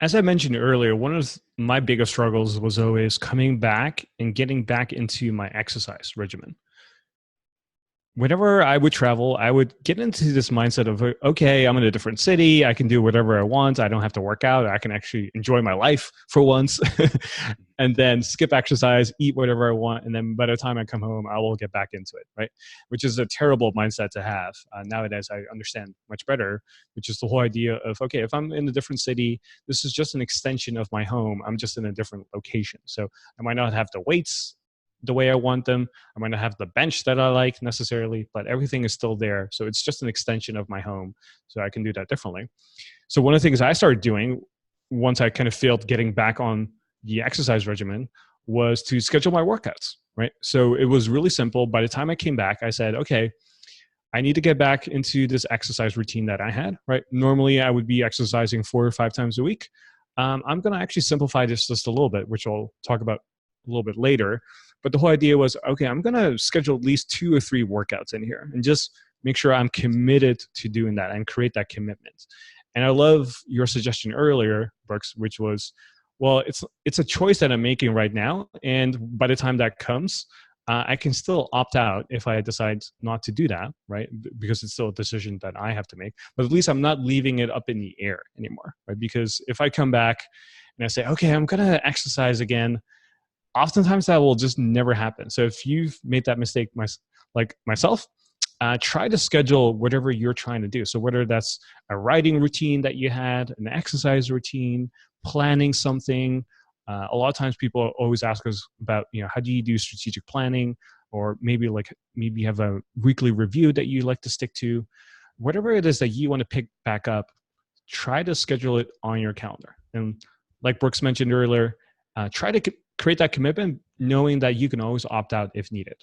As I mentioned earlier, one of my biggest struggles was always coming back and getting back into my exercise regimen. Whenever I would travel, I would get into this mindset of, okay, I'm in a different city. I can do whatever I want. I don't have to work out. I can actually enjoy my life for once and then skip exercise, eat whatever I want. And then by the time I come home, I will get back into it, right? Which is a terrible mindset to have. Nowadays, I understand much better, which is the whole idea of, okay, if I'm in a different city, this is just an extension of my home. I'm just in a different location. So I might not have the weights the way I want them. I might not have the bench that I like necessarily, but everything is still there. So it's just an extension of my home. So I can do that differently. So one of the things I started doing once I kind of failed getting back on the exercise regimen was to schedule my workouts, right? So it was really simple. By the time I came back, I said, okay, I need to get back into this exercise routine that I had, right? Normally I would be exercising 4 or 5 times a week. I'm going to actually simplify this just a little bit, which I'll talk about a little bit later. But the whole idea was, okay, I'm going to schedule at least 2 or 3 workouts in here and just make sure I'm committed to doing that and create that commitment. And I love your suggestion earlier, Brooks, which was, well, it's a choice that I'm making right now. And by the time that comes, I can still opt out if I decide not to do that, right? Because it's still a decision that I have to make. But at least I'm not leaving it up in the air anymore, right? Because if I come back and I say, okay, I'm going to exercise again, oftentimes that will just never happen. So if you've made that mistake, like myself, try to schedule whatever you're trying to do. So whether that's a writing routine that you had, an exercise routine, planning something. A lot of times people always ask us about, how do you do strategic planning? Or maybe you have a weekly review that you like to stick to. Whatever it is that you want to pick back up, try to schedule it on your calendar. And like Brooks mentioned earlier, try to create that commitment knowing that you can always opt out if needed.